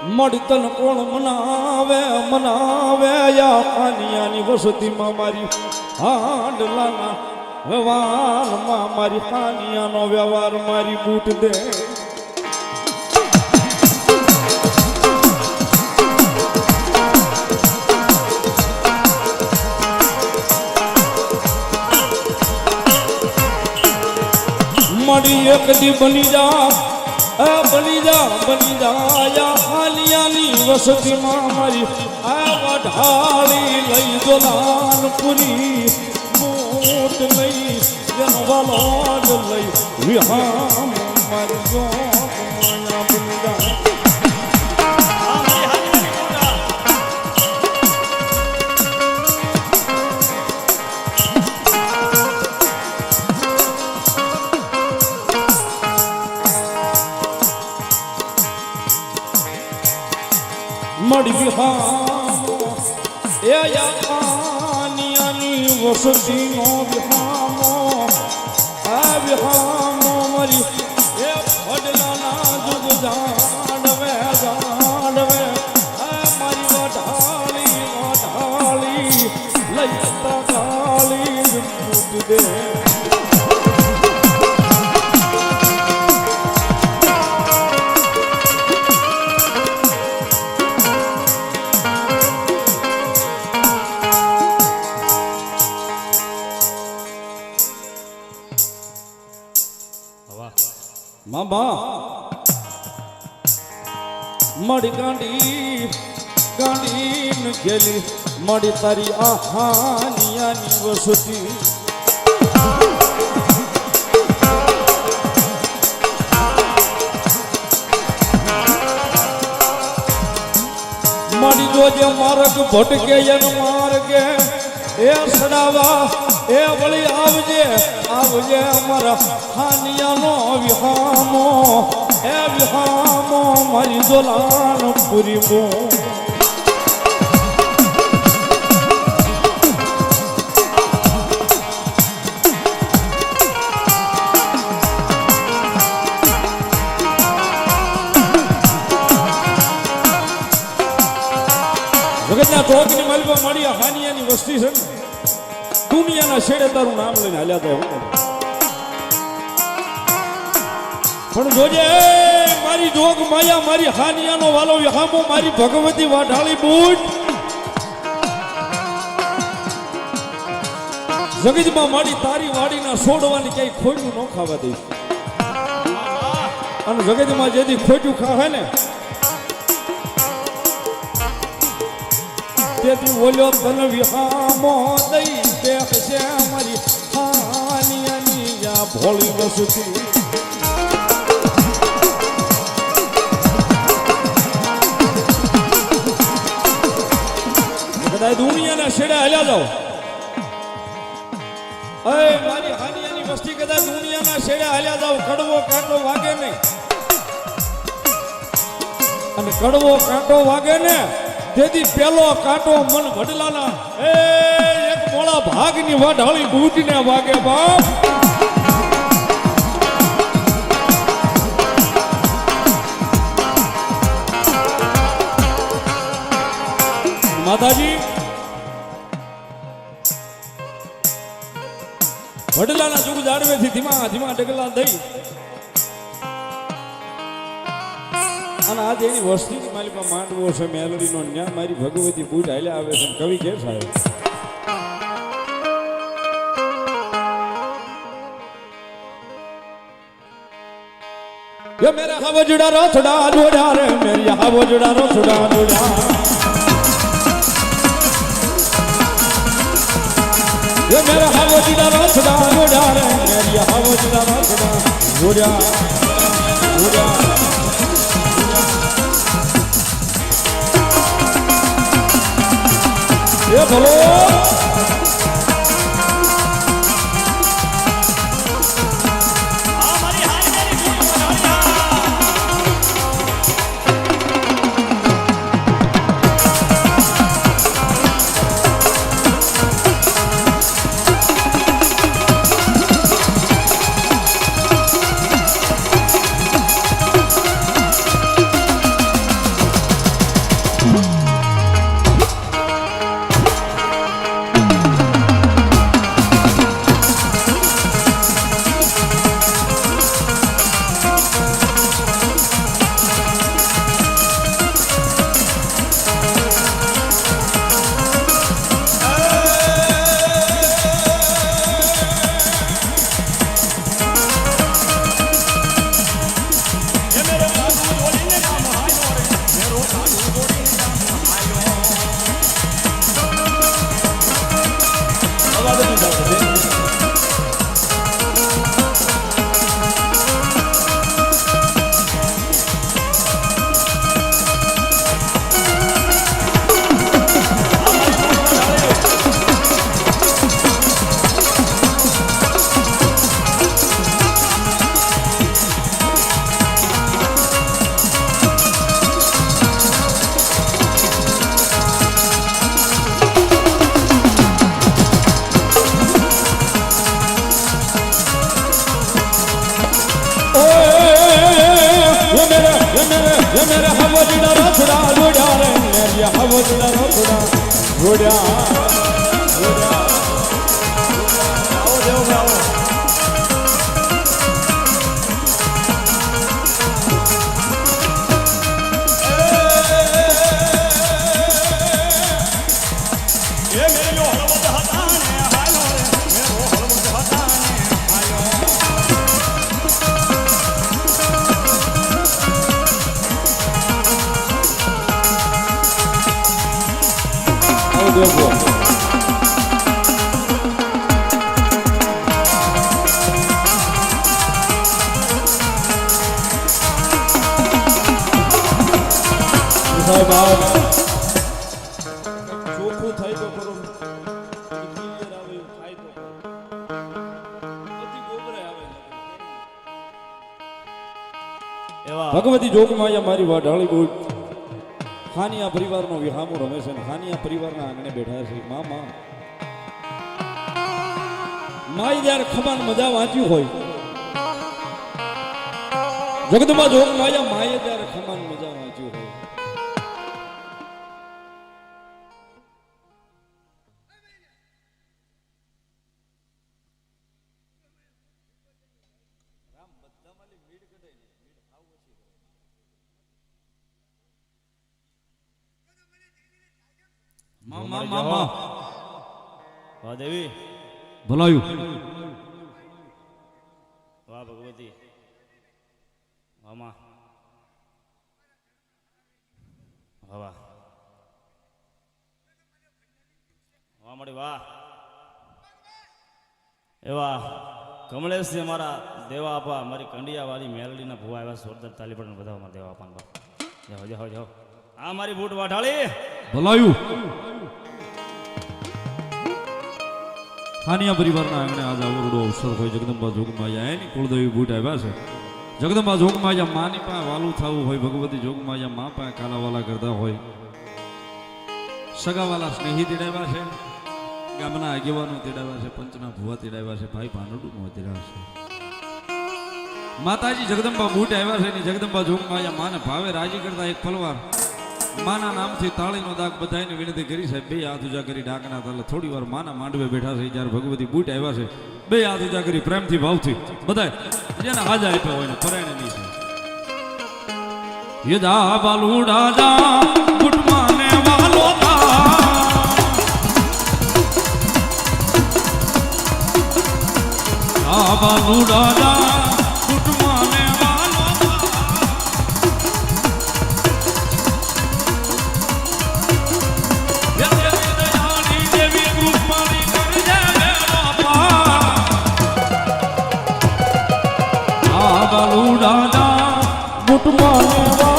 મળતન કોણ મનાવે મનાવે યા આનિયાની વસતીમાં મારી હાંડલાના વ્યવહારમાં મારી હાનિયાનો વ્યવહાર મારી બૂટ દે મળી એક દી બની જા બની જા યા હાલિયાની વસતીમાં મારી આ વઢાળી લઈ દોલાનપુરી મોટ લઈ જેનો વાલોડ લઈ વિહામ મારી જો માયા બની જા મળી વિહામો એ યાનિયાની વસતીનો વિહામો આ વિહામો મરી એ ભડલાના જુગ જાણવે મારી વઢાળી લઈ તગાળી મૂટ દે મામા મળી ગાંડી ન ગેલી મળી તારી આ હાનિયાની વસતી મળી જોજે માર્ગ ભટકે એનો માર્ગે એ સડાવા એ વળી આવજે અમારા હાનિયાનો વિહામો એ વિહામો મારી દોલાનપુરી મો જગતના ચોકની માલિકા મળી હાનિયાની વસ્તી છે ને દુનિયાના છેડે તારું નામ લઈને હાલ્યા તો પણ જોજે મારી જોગ માયા મારી હાનિયાનો વાલો વિહામો મારી ભગવતી વાઢાળી બૂટ જગતમાં મારી તારી વાડીના છોડવાની ક્યાંય ખોટું ન ખાવા દઈશ અને જગતમાં જેથી ખોટું ખાવે ને તેથી બોલ્યો તન વિહામો દઈ દેખશે મારી હાનિયાની યા ભોળી વસતી કદાચ દુનિયાના છેડે હાલ્યા જાઓ મારી હાનિયાની વસ્તી કદાચ દુનિયાના છેડે હાલ્યા જાઓ કડવો કાંટો વાગે નહીં અને કડવો કાંટો વાગે ને તેથી પેલો કાંટો મન વડલાના એક મોળા ભાગની વાઢાળી બૂટને વાગે બાપ માતાજી વડલાના જુગ જાડવેથી ધીમા ધીમા ડગલા દઈ અને આજે એની વસ્તીની માલિકા માંડવો છે મેલડીનો ન્યા મારી ભગવતી બૂટ હાલ્યા આવે છે કવિ કે સાહેબ ये मेरा हवजड़ा रोथड़ा जोड़ा रे मेरी हवजड़ा रोथड़ा जोड़ा ये मेरा हवजड़ा रोथड़ा जोड़ा रे मेरी हवजड़ा रोथड़ा जोड़ा जोड़ा ये बोलो દેવો સાહેબ આવો ચોખ્ખું થાય તો કરો ક્લિયર આવે એવું થાય તો કરો બધી ગોબરે આવે એવા ભગવતી જોગમાયા મારી વાઢાળી બોલ ખાનિયા પરિવારનો વિહામો રમે છે અને ખાનિયા પરિવારના આંગણે બેઠા છે મામા માઈ જ્યારે ખબાન મજા વાંચ્યું હોય જગદંબા જોગમાયા માએ ત્યારે ખબાન મજા વાંચ્યું હોય મામા વાહ દેવી ભલાયું વાહ ભગવતી વાહ માં વાહ વાહ વાહ મળી વાહ એવા કમલેશજી અમારા દેવા આપા મારી કંડિયા વાળી મેલડીના ભુવા આવ્યા સોરદાર તાલી પણ બધા અમારા દેવા આપા જાઓ જાઓ જાઓ આ મારી બૂટ વાઢાળી ભલાયું ખાનિયા પરિવારના આંગણે આજ આવડો અવસર હોય જગદંબા જોગમાયા એની કુળદેવી બૂટ આવ્યા છે જગદંબા જોગમાયા માની પાસે વાલું થવું હોય ભગવતી જોગમાયા મા પાસે કાલાવાલા કરતા હોય સગાવાલા સ્નેહી તેડાવ્યા છે ગામના આગેવાનો તેડાવ્યા છે પંચના ભુવા તેડાવ્યા છે ભાઈ ભાનડું તેડાવ્યા છે માતાજી જગદંબા બૂટ આવ્યા છે ને જગદંબા જોગમાયા માને ભાવે રાજી કરતા એક પલવાર માના નામથી તાળીનો દાગ બધાઈને વિનંતી કરી છે બે હાથ ઉજા કરી ડાકના તાલે થોડી વાર માના માંડવે બેઠા છે જ્યારે ભગવતી બૂટ આવ્યા છે બે હાથ ઉજા કરી પ્રેમથી ભાવથી બધા જેને હાજા આપ્યા હોય ને પરાયણે નહીં છે યદા બાલુડા જા બૂટ માને વાલો તા આ બાલુડા જા બૂટ માને બાલુડા બુટ માને